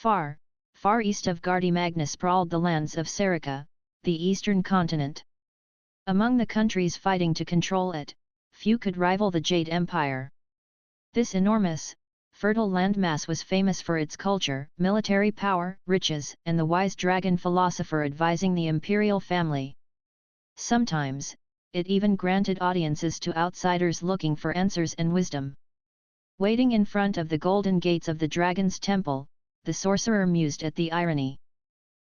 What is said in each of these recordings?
Far, far east of Gardy-Magna sprawled the lands of Serica, the eastern continent. Among the countries fighting to control it, few could rival the Jade Empire. This enormous, fertile landmass was famous for its culture, military power, riches, and the wise dragon philosopher advising the imperial family. Sometimes, it even granted audiences to outsiders looking for answers and wisdom. Waiting in front of the golden gates of the dragon's temple, the sorcerer mused at the irony.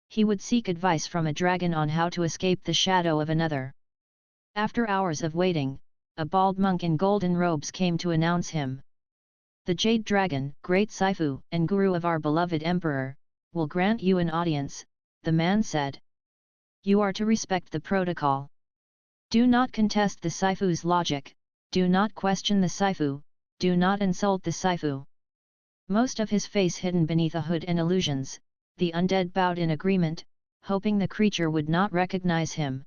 He would seek advice from a dragon on how to escape the shadow of another. After hours of waiting, a bald monk in golden robes came to announce him. The Jade Dragon, great Saifu and guru of our beloved emperor, will grant you an audience, the man said. You are to respect the protocol. Do not contest the Saifu's logic, do not question the Saifu, do not insult the Saifu. Most of his face hidden beneath a hood and illusions, the undead bowed in agreement, hoping the creature would not recognize him.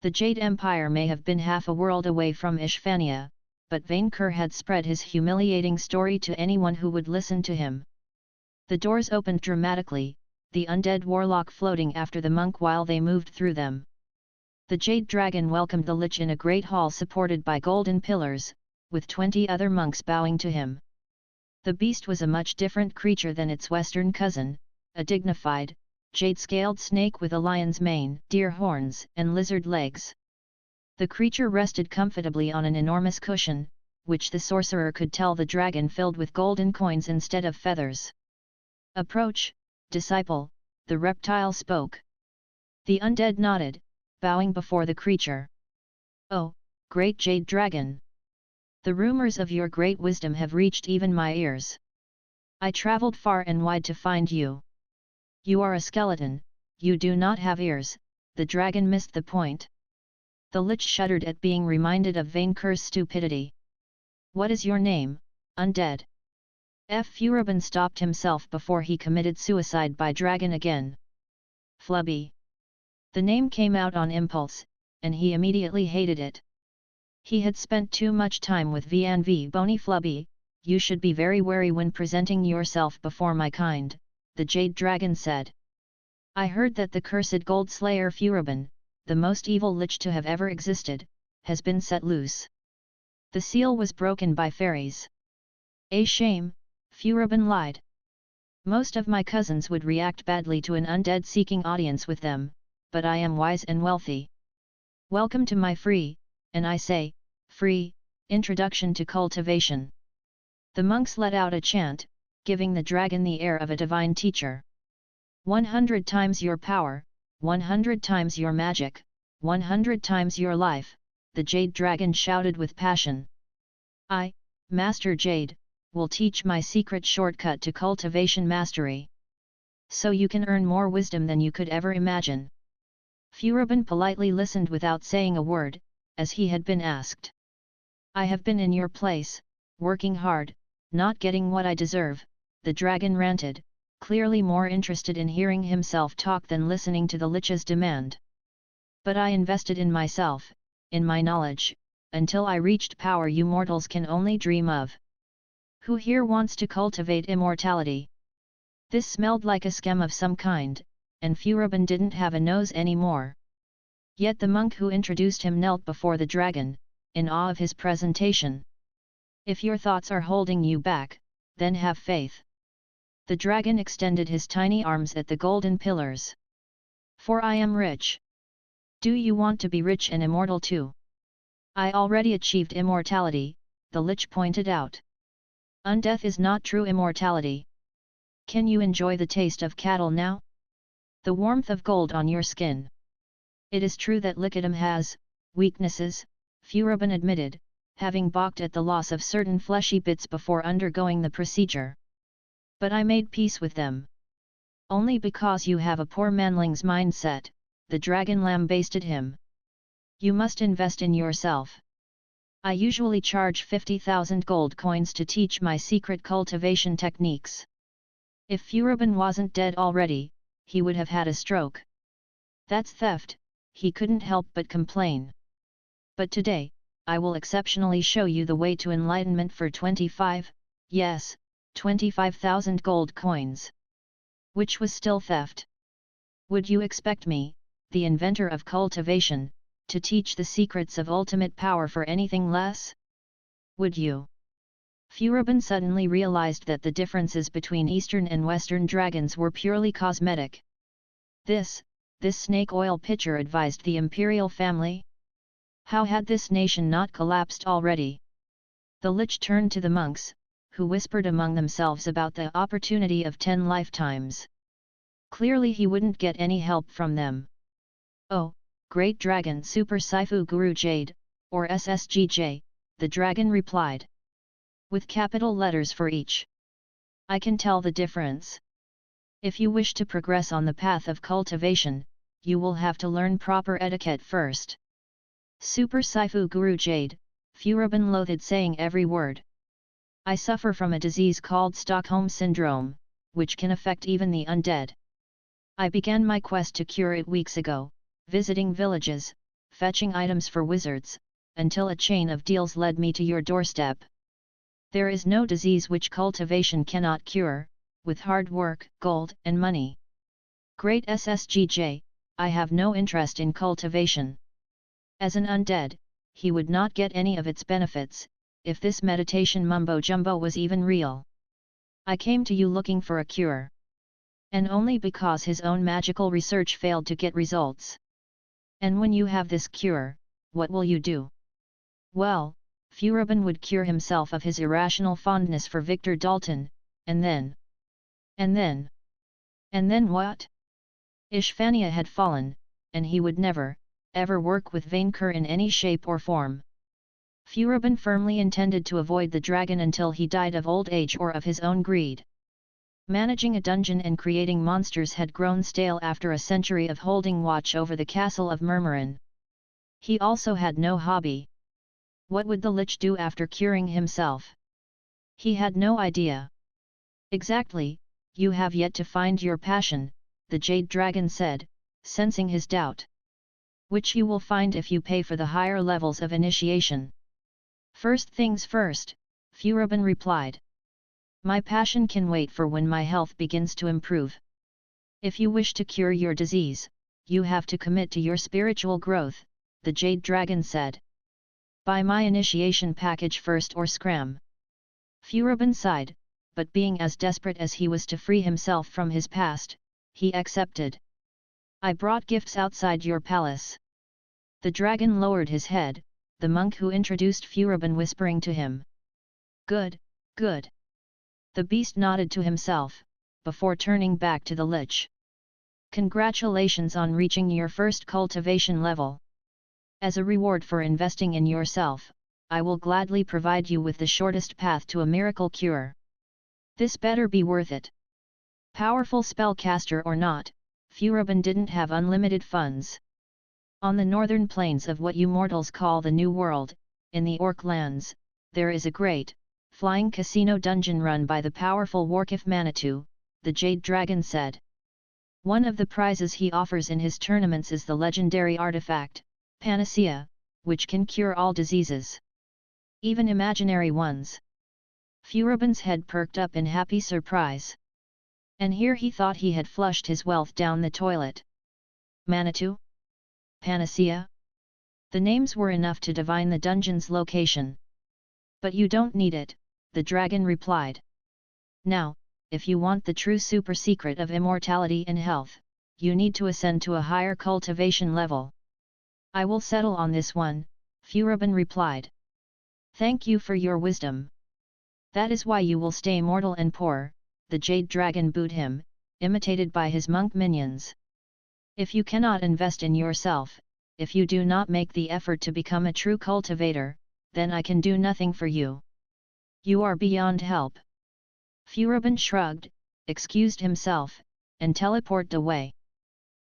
The Jade Empire may have been half a world away from Ishvania, but Vainqueur had spread his humiliating story to anyone who would listen to him. The doors opened dramatically, the undead warlock floating after the monk while they moved through them. The Jade Dragon welcomed the Lich in a great hall supported by golden pillars, with 20 other monks bowing to him. The beast was a much different creature than its western cousin, a dignified, jade-scaled snake with a lion's mane, deer horns, and lizard legs. The creature rested comfortably on an enormous cushion, which the sorcerer could tell the dragon filled with golden coins instead of feathers. Approach, disciple, the reptile spoke. The undead nodded, bowing before the creature. Oh, great Jade Dragon! The rumors of your great wisdom have reached even my ears. I traveled far and wide to find you. You are a skeleton, you do not have ears, the dragon missed the point. The Lich shuddered at being reminded of Vainqueur's stupidity. What is your name, undead? Furubin stopped himself before he committed suicide by dragon again. Flubby. The name came out on impulse, and he immediately hated it. He had spent too much time with V&V Bony Flubby. You should be very wary when presenting yourself before my kind, the Jade Dragon said. I heard that the cursed Gold Slayer Furubin, the most evil Lich to have ever existed, has been set loose. The seal was broken by fairies. A shame, Furubin lied. Most of my cousins would react badly to an undead seeking audience with them, but I am wise and wealthy. Welcome to my free, and I say, free, introduction to cultivation. The monks let out a chant, giving the dragon the air of a divine teacher. 100 times your power, 100 times your magic, 100 times your life, the Jade Dragon shouted with passion. I, Master Jade, will teach my secret shortcut to cultivation mastery. So you can earn more wisdom than you could ever imagine. Furubin politely listened without saying a word, as he had been asked. I have been in your place, working hard, not getting what I deserve, the dragon ranted, clearly more interested in hearing himself talk than listening to the Lich's demand. But I invested in myself, in my knowledge, until I reached power you mortals can only dream of. Who here wants to cultivate immortality? This smelled like a scam of some kind, and Furubin didn't have a nose anymore. Yet the monk who introduced him knelt before the dragon, in awe of his presentation. If your thoughts are holding you back, then have faith. The dragon extended his tiny arms at the golden pillars. For I am rich. Do you want to be rich and immortal too? I already achieved immortality, the Lich pointed out. Undeath is not true immortality. Can you enjoy the taste of cattle now? The warmth of gold on your skin. It is true that Lichdom has weaknesses, Furubin admitted, having balked at the loss of certain fleshy bits before undergoing the procedure. But I made peace with them. Only because you have a poor manling's mindset, the dragon lambasted him. You must invest in yourself. I usually charge 50,000 gold coins to teach my secret cultivation techniques. If Furubin wasn't dead already, he would have had a stroke. That's theft, he couldn't help but complain. But today, I will exceptionally show you the way to enlightenment for 25,000 gold coins. which was still theft. Would you expect me, the inventor of cultivation, to teach the secrets of ultimate power for anything less? Would you? Furubin suddenly realized that the differences between Eastern and Western dragons were purely cosmetic. This snake oil pitcher advised the imperial family? How had this nation not collapsed already? The Lich turned to the monks, who whispered among themselves about the opportunity of 10 lifetimes. Clearly he wouldn't get any help from them. Oh, Great Dragon Super Saifu Guru Jade, or SSGJ, the dragon replied. With capital letters for each. I can tell the difference. If you wish to progress on the path of cultivation, you will have to learn proper etiquette first. Super Saifu Guru Jade, Furubin loathed saying every word. I suffer from a disease called Stockholm Syndrome, which can affect even the undead. I began my quest to cure it weeks ago, visiting villages, fetching items for wizards, until a chain of deals led me to your doorstep. There is no disease which cultivation cannot cure, with hard work, gold and money. Great SSGJ, I have no interest in cultivation. As an undead, he would not get any of its benefits, if this meditation mumbo-jumbo was even real. I came to you looking for a cure. And only because his own magical research failed to get results. And when you have this cure, what will you do? Well, Furubin would cure himself of his irrational fondness for Victor Dalton, and then what? Ishvania had fallen, and he would never, ever work with Vainqueur in any shape or form. Furubin firmly intended to avoid the dragon until he died of old age or of his own greed. Managing a dungeon and creating monsters had grown stale after a century of holding watch over the castle of Murmurin. He also had no hobby. What would the Lich do after curing himself? He had no idea. Exactly, you have yet to find your passion, the Jade Dragon said, sensing his doubt. Which you will find if you pay for the higher levels of initiation. First things first, Furubin replied. My passion can wait for when my health begins to improve. If you wish to cure your disease, you have to commit to your spiritual growth, the Jade Dragon said. Buy my initiation package first or scram. Furubin sighed, but being as desperate as he was to free himself from his past, he accepted. I brought gifts outside your palace. The dragon lowered his head, the monk who introduced Furubin whispering to him. Good, good. The beast nodded to himself, before turning back to the Lich. Congratulations on reaching your first cultivation level. As a reward for investing in yourself, I will gladly provide you with the shortest path to a miracle cure. This better be worth it. Powerful spellcaster or not, Furubin didn't have unlimited funds. On the northern plains of what you mortals call the New World, in the Orc lands, there is a great, flying casino dungeon run by the powerful Warkif Manitou, the Jade Dragon said. One of the prizes he offers in his tournaments is the legendary artifact, Panacea, which can cure all diseases. Even imaginary ones. Furubin's head perked up in happy surprise. And here he thought he had flushed his wealth down the toilet. Manitou? Panacea? The names were enough to divine the dungeon's location. But you don't need it, the dragon replied. Now, if you want the true super secret of immortality and health, you need to ascend to a higher cultivation level. I will settle on this one, Furubin replied. Thank you for your wisdom. That is why you will stay mortal and poor, the Jade Dragon booed him, imitated by his monk minions. If you cannot invest in yourself, if you do not make the effort to become a true cultivator, then I can do nothing for you. You are beyond help. Furubin shrugged, excused himself, and teleported away.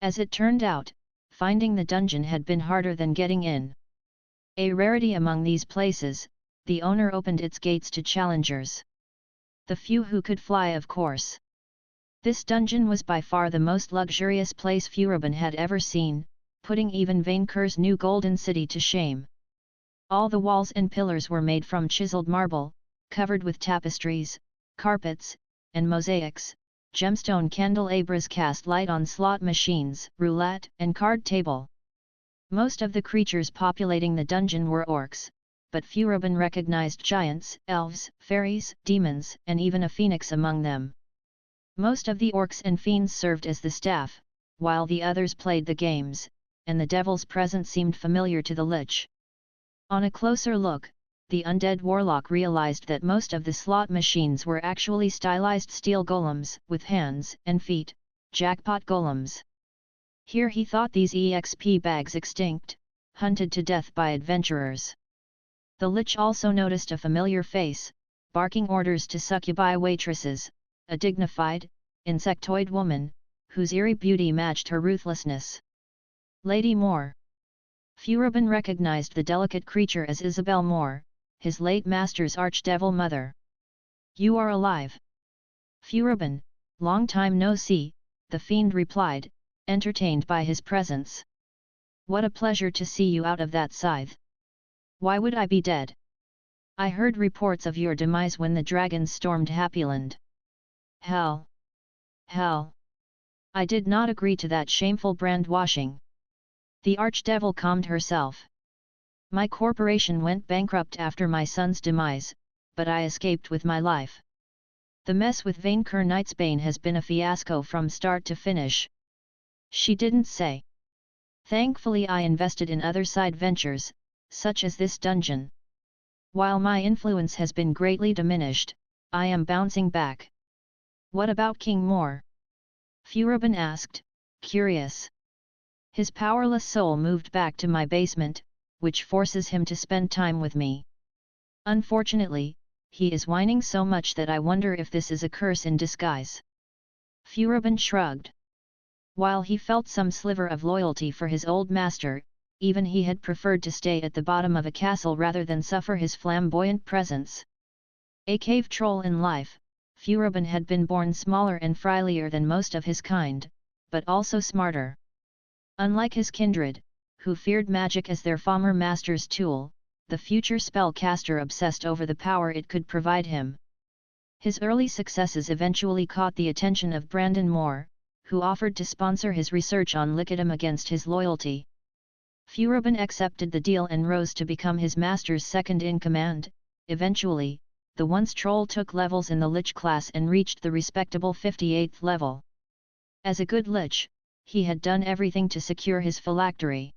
As it turned out, finding the dungeon had been harder than getting in. A rarity among these places, the owner opened its gates to challengers. The few who could fly, of course. This dungeon was by far the most luxurious place Furubin had ever seen, putting even Vainqueur's new golden city to shame. All the walls and pillars were made from chiseled marble, covered with tapestries, carpets, and mosaics, gemstone candelabras cast light on slot machines, roulette, and card table. Most of the creatures populating the dungeon were orcs, but Furubin recognized giants, elves, fairies, demons, and even a phoenix among them. Most of the orcs and fiends served as the staff, while the others played the games, and the devil's presence seemed familiar to the Lich. On a closer look, the undead warlock realized that most of the slot machines were actually stylized steel golems, with hands and feet, jackpot golems. Here he thought these EXP bags extinct, hunted to death by adventurers. The Lich also noticed a familiar face, barking orders to succubi waitresses, a dignified, insectoid woman, whose eerie beauty matched her ruthlessness. Lady Moore. Furubin recognized the delicate creature as Isabel Moore, his late master's archdevil mother. "You are alive." "Furubin, long time no see," the fiend replied, entertained by his presence. "What a pleasure to see you out of that scythe. Why would I be dead? I heard reports of your demise when the dragons stormed Happyland. Hell! Hell! I did not agree to that shameful brand washing." The archdevil calmed herself. "My corporation went bankrupt after my son's demise, but I escaped with my life. The mess with Vainqueur Knightsbane has been a fiasco from start to finish." She didn't say. "Thankfully I invested in other side ventures, such as this dungeon. While my influence has been greatly diminished, I am bouncing back." "What about King Moore?" Furubin asked, curious. "His powerless soul moved back to my basement, which forces him to spend time with me. Unfortunately, he is whining so much that I wonder if this is a curse in disguise." Furubin shrugged. While he felt some sliver of loyalty for his old master, even he had preferred to stay at the bottom of a castle rather than suffer his flamboyant presence. A cave troll in life, Furubin had been born smaller and frilier than most of his kind, but also smarter. Unlike his kindred, who feared magic as their former master's tool, the future spellcaster obsessed over the power it could provide him. His early successes eventually caught the attention of Brandon Moore, who offered to sponsor his research on Lichdom against his loyalty. Furubin accepted the deal and rose to become his master's second-in-command. Eventually, the once troll took levels in the Lich class and reached the respectable 58th level. As a good Lich, he had done everything to secure his phylactery.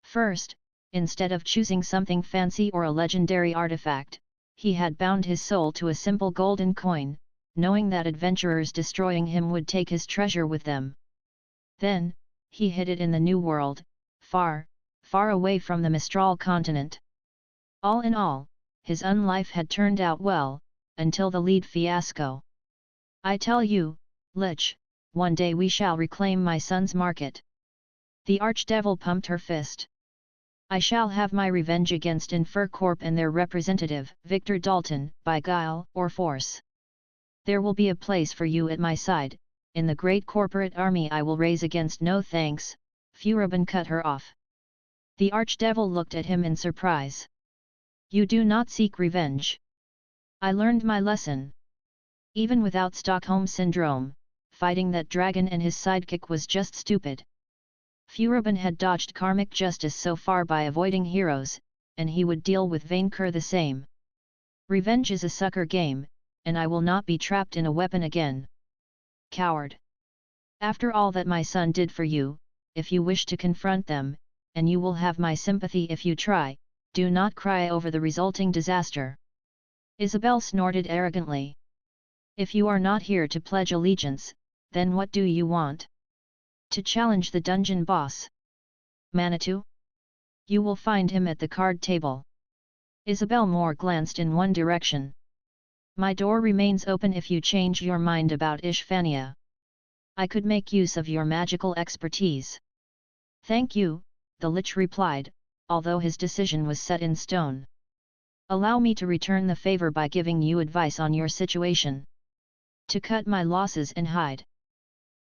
First, instead of choosing something fancy or a legendary artifact, he had bound his soul to a simple golden coin, knowing that adventurers destroying him would take his treasure with them. Then, he hid it in the New World, far, far away from the Mistral continent. All in all, his life had turned out well, until the lead fiasco. "I tell you, Lich, one day we shall reclaim my son's market." The archdevil pumped her fist. "I shall have my revenge against Infer Corp and their representative, Victor Dalton, by guile or force. There will be a place for you at my side, in the great corporate army I will raise against no thanks." Furubin cut her off. The archdevil looked at him in surprise. "You do not seek revenge. I learned my lesson. Even without Stockholm Syndrome, fighting that dragon and his sidekick was just stupid." Furubin had dodged karmic justice so far by avoiding heroes, and he would deal with Vainqueur the same. "Revenge is a sucker game, and I will not be trapped in a weapon again. Coward! After all that my son did for you, if you wish to confront them, and you will have my sympathy if you try, do not cry over the resulting disaster." Isabel snorted arrogantly. "If you are not here to pledge allegiance, then what do you want? To challenge the dungeon boss? Manitou? You will find him at the card table." Isabel Moore glanced in one direction. "My door remains open if you change your mind about Ishvania. I could make use of your magical expertise." "Thank you," the Lich replied, although his decision was set in stone. "Allow me to return the favor by giving you advice on your situation. To cut my losses and hide.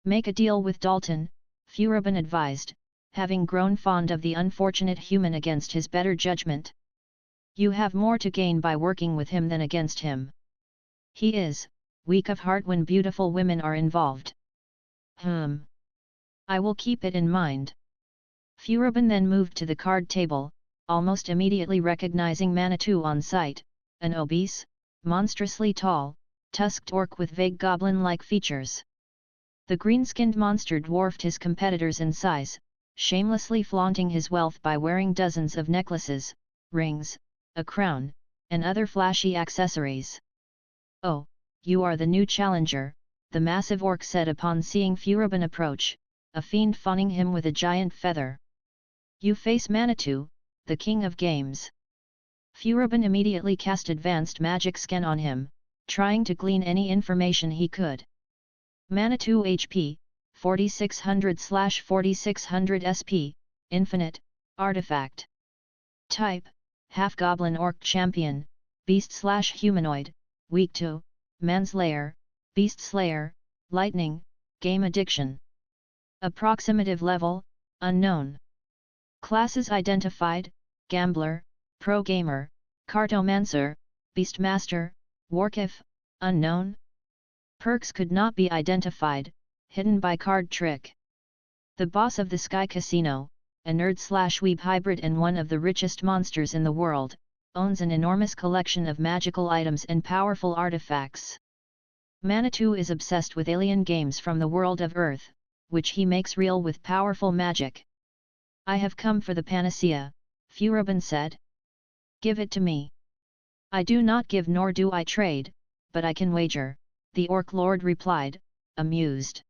Make a deal with Dalton," Furubin advised, having grown fond of the unfortunate human against his better judgment. "You have more to gain by working with him than against him. He is, weak of heart when beautiful women are involved. I will keep it in mind. Furubin then moved to the card table, almost immediately recognizing Manitou on sight, an obese, monstrously tall, tusked orc with vague goblin-like features. The green-skinned monster dwarfed his competitors in size, shamelessly flaunting his wealth by wearing dozens of necklaces, rings, a crown, and other flashy accessories. "Oh, you are the new challenger," the massive orc said upon seeing Furubin approach, a fiend fawning him with a giant feather. "You face Manitou, the king of games." Furubin immediately cast advanced magic scan on him, trying to glean any information he could. Manitou HP, 4600/4600 SP, Infinite, Artifact. Type, Half-Goblin Orc Champion, Beast/Humanoid, Weak to, Manslayer, Beast Slayer, Lightning, Game Addiction. Approximative level, unknown. Classes identified: Gambler, Pro Gamer, Cartomancer, Beastmaster, Warkiff, unknown. Perks could not be identified, hidden by card trick. The boss of the Sky Casino, a nerd/weeb hybrid and one of the richest monsters in the world, owns an enormous collection of magical items and powerful artifacts. Manitou is obsessed with alien games from the world of Earth, which he makes real with powerful magic. "I have come for the panacea," Furubin said. "Give it to me." "I do not give nor do I trade, but I can wager," the Orc Lord replied, amused.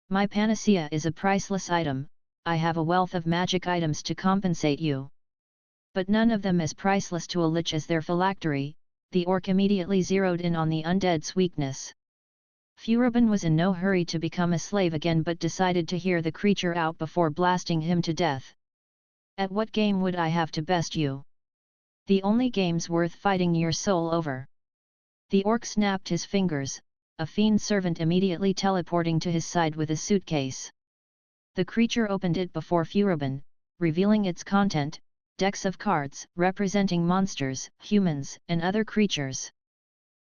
"My panacea is a priceless item, I have a wealth of magic items to compensate you. But none of them as priceless to a Lich as their phylactery." The Orc immediately zeroed in on the undead's weakness. Furubin was in no hurry to become a slave again but decided to hear the creature out before blasting him to death. "At what game would I have to best you?" "The only games worth fighting your soul over." The Orc snapped his fingers, a fiend servant immediately teleporting to his side with a suitcase. The creature opened it before Furubin, revealing its content: decks of cards representing monsters, humans, and other creatures.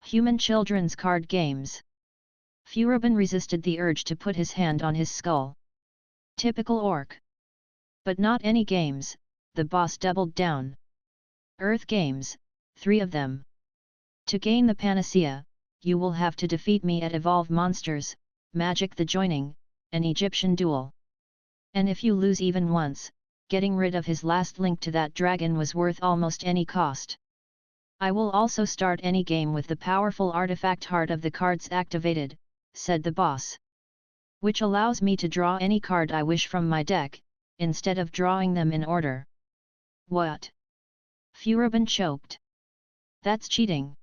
Human children's card games. Furubin resisted the urge to put his hand on his skull. Typical orc. "But not any games," the boss doubled down. "Earth games, 3 of them. To gain the panacea, you will have to defeat me at Evolve Monsters, Magic the Joining, an Egyptian duel. And if you lose even once, getting rid of his last link to that dragon was worth almost any cost. I will also start any game with the powerful artifact Heart of the Cards activated," said the boss. "Which allows me to draw any card I wish from my deck, instead of drawing them in order." "What?" Furubin choked. "That's cheating."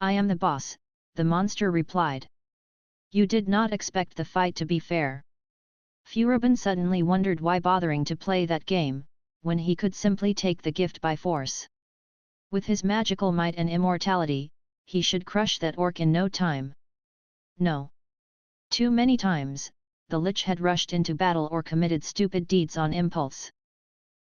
"I am the boss," the monster replied. "You did not expect the fight to be fair." Furubin suddenly wondered why bothering to play that game, when he could simply take the gift by force. With his magical might and immortality, he should crush that orc in no time. No. Too many times, the Lich had rushed into battle or committed stupid deeds on impulse.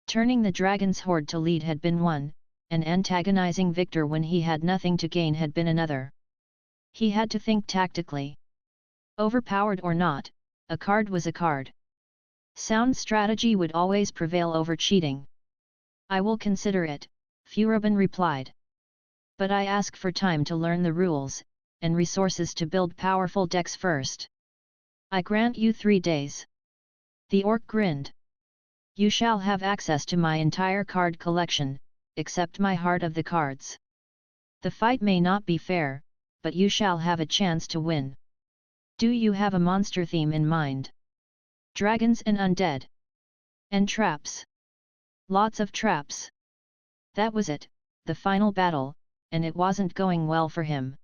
Turning the dragon's hoard to lead had been one, and antagonizing victor when he had nothing to gain had been another. He had to think tactically. Overpowered or not, a card was a card. Sound strategy would always prevail over cheating. "I will consider it," Furubin replied. "But I ask for time to learn the rules, and resources to build powerful decks first. I grant you 3 days." The orc grinned. "You shall have access to my entire card collection, except my Heart of the Cards. The fight may not be fair, but you shall have a chance to win. Do you have a monster theme in mind?" "Dragons and undead. And traps. Lots of traps." That was it, the final battle, and it wasn't going well for him.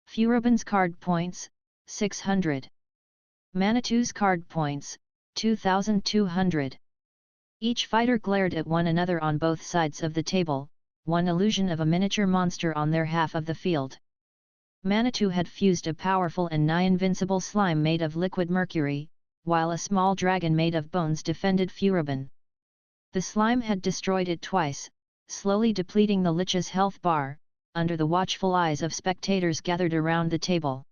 Furubin's card points, 600. Manitou's card points, 2,200. Each fighter glared at one another on both sides of the table, one illusion of a miniature monster on their half of the field. Manitou had fused a powerful and nigh-invincible slime made of liquid mercury, while a small dragon made of bones defended Furubin. The slime had destroyed it twice, slowly depleting the Lich's health bar, under the watchful eyes of spectators gathered around the table.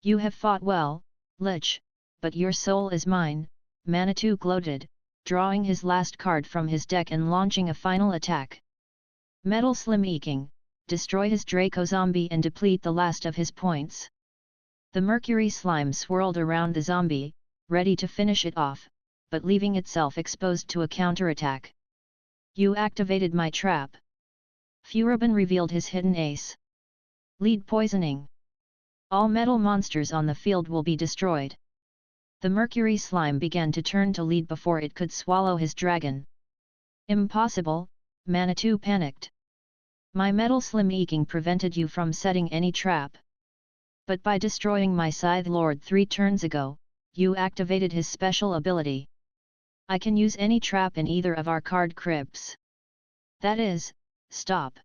"You have fought well, Lich, but your soul is mine," Manitou gloated, drawing his last card from his deck and launching a final attack. Metal Slim-Eking, destroy his Draco zombie and deplete the last of his points. The mercury slime swirled around the zombie, ready to finish it off, but leaving itself exposed to a counterattack. "You activated my trap." Furubin revealed his hidden ace. "Lead poisoning. All metal monsters on the field will be destroyed." The mercury slime began to turn to lead before it could swallow his dragon. "Impossible," Manitou panicked. "My metal Slim-Eking prevented you from setting any trap. But by destroying my Scythe Lord 3 turns ago, you activated his special ability. I can use any trap in either of our card crypts." "That is, stop."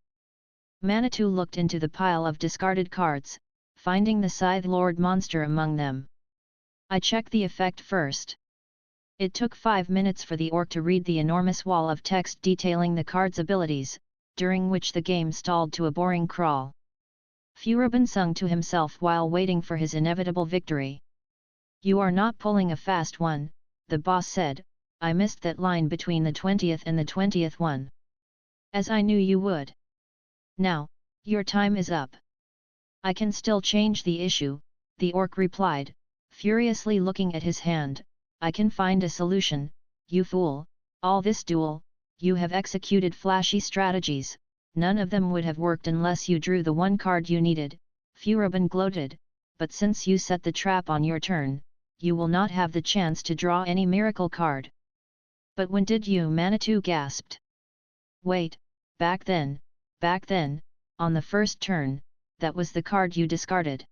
Manitou looked into the pile of discarded cards, finding the Scythe Lord monster among them. "I check the effect first." It took 5 minutes for the orc to read the enormous wall of text detailing the card's abilities, during which the game stalled to a boring crawl. Furubin sung to himself while waiting for his inevitable victory. "You are not pulling a fast one," the boss said. "I missed that line between the 20th and the 20th one. As I knew you would. Now, your time is up." "I can still change the issue," the orc replied, furiously looking at his hand. "I can find a solution, you fool. All this duel, you have executed flashy strategies, none of them would have worked unless you drew the one card you needed," Furubin gloated, "but since you set the trap on your turn, you will not have the chance to draw any miracle card." "But when did you?" Manitou gasped. "Wait, back then, on the first turn, that was the card you discarded.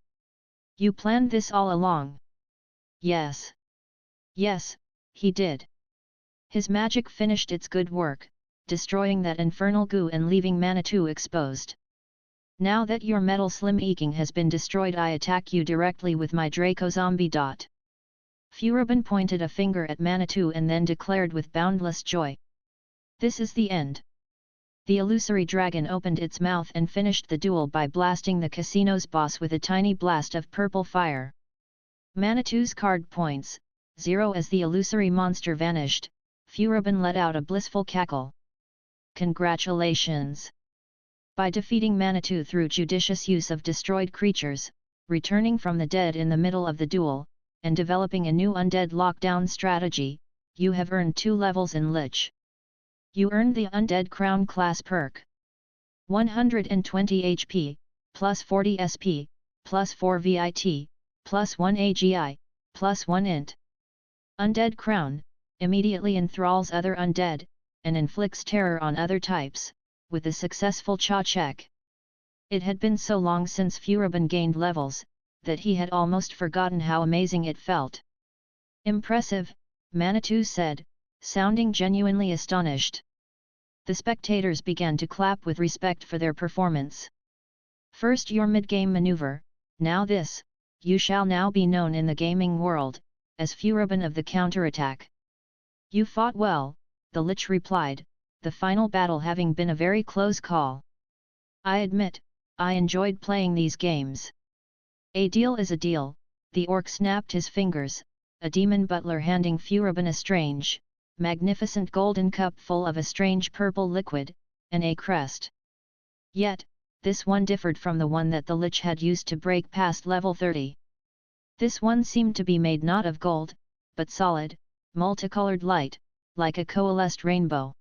You planned this all along." "Yes. Yes, he did. His magic finished its good work, destroying that infernal goo and leaving Manitou exposed. Now that your metal Slim-Eking has been destroyed, I attack you directly with my Draco zombie. Furubin pointed a finger at Manitou and then declared with boundless joy. "This is the end." The illusory dragon opened its mouth and finished the duel by blasting the casino's boss with a tiny blast of purple fire. Manitou's card points, 0 as the illusory monster vanished. Furubin let out a blissful cackle. "Congratulations! By defeating Manitou through judicious use of destroyed creatures, returning from the dead in the middle of the duel, and developing a new undead lockdown strategy, you have earned 2 levels in Lich. You earned the Undead Crown class perk. 120 HP, plus 40 SP, plus 4 VIT, plus 1 AGI, plus 1 int. Undead Crown, immediately enthralls other undead, and inflicts terror on other types, with a successful Cha check. It had been so long since Furubin gained levels, that he had almost forgotten how amazing it felt. "Impressive," Manitou said, sounding genuinely astonished. The spectators began to clap with respect for their performance. "First your mid-game maneuver, now this, you shall now be known in the gaming world, as Furubin of the counterattack." "You fought well," the Lich replied, the final battle having been a very close call. "I admit, I enjoyed playing these games." "A deal is a deal," the orc snapped his fingers, a demon butler handing Furubin a strange, magnificent golden cup full of a strange purple liquid, and a crest. Yet, this one differed from the one that the Lich had used to break past level 30. This one seemed to be made not of gold, but solid, multicolored light, like a coalesced rainbow.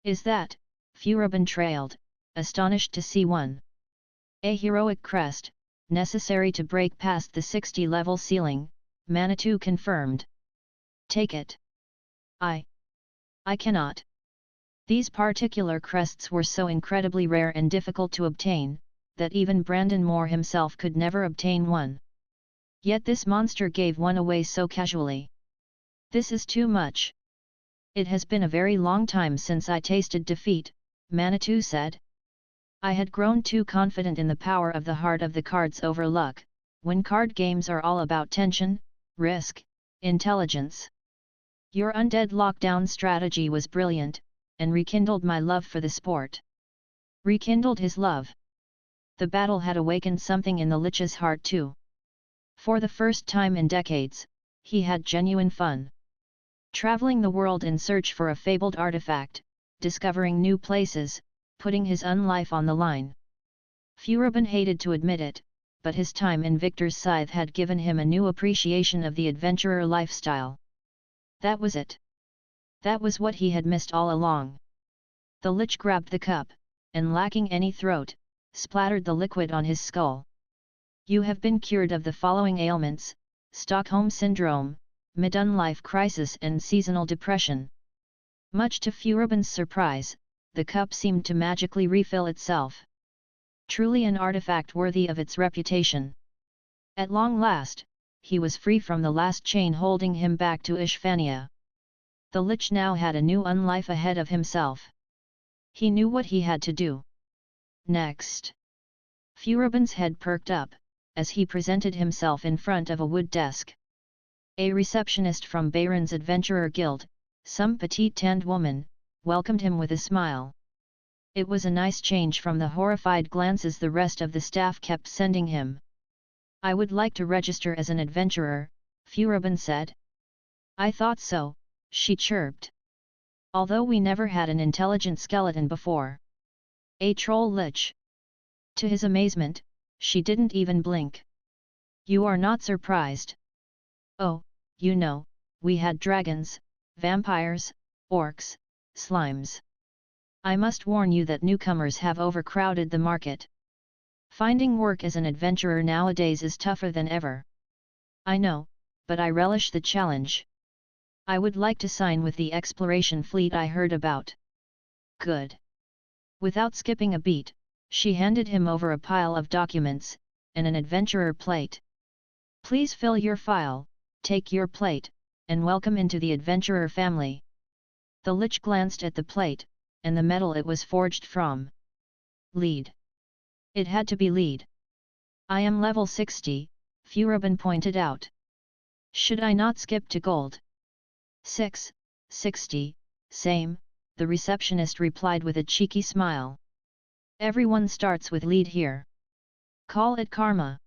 "Is that," Furubin trailed, astonished to see one. "A heroic crest, necessary to break past the 60-level ceiling," Manitou confirmed. "Take it." I cannot." These particular crests were so incredibly rare and difficult to obtain, that even Brandon Moore himself could never obtain one. Yet this monster gave one away so casually. "This is too much. It has been a very long time since I tasted defeat," Manitou said. "I had grown too confident in the power of the heart of the cards over luck, when card games are all about tension, risk, intelligence. Your undead lockdown strategy was brilliant, and rekindled my love for the sport." "Rekindled his love?" The battle had awakened something in the Lich's heart too. For the first time in decades, he had genuine fun. Traveling the world in search for a fabled artifact, discovering new places, putting his own life on the line. Furubin hated to admit it, but his time in Victor's scythe had given him a new appreciation of the adventurer lifestyle. That was it. That was what he had missed all along. The Lich grabbed the cup, and lacking any throat, splattered the liquid on his skull. You have been cured of the following ailments: Stockholm Syndrome, midlife crisis and seasonal depression. Much to Furubin's surprise, the cup seemed to magically refill itself. Truly an artifact worthy of its reputation. At long last, he was free from the last chain holding him back to Ishvania. The Lich now had a new unlife ahead of himself. He knew what he had to do. Next. Furubin's head perked up, as he presented himself in front of a wood desk. A receptionist from Bayron's Adventurer Guild, some petite-tanned woman, welcomed him with a smile. It was a nice change from the horrified glances the rest of the staff kept sending him. I would like to register as an adventurer, Furubin said. I thought so, she chirped. Although we never had an intelligent skeleton before. A troll Lich. To his amazement, she didn't even blink. You are not surprised? Oh, you know, we had dragons, vampires, orcs, slimes. I must warn you that newcomers have overcrowded the market. Finding work as an adventurer nowadays is tougher than ever. I know, but I relish the challenge. I would like to sign with the exploration fleet I heard about. Good. Without skipping a beat, she handed him over a pile of documents, and an adventurer plate. Please fill your file, take your plate, and welcome into the adventurer family. The Lich glanced at the plate, and the metal it was forged from. Lead. It had to be lead. I am level 60, Furubin pointed out. Should I not skip to gold? 60, same, the receptionist replied with a cheeky smile. Everyone starts with lead here. Call it karma.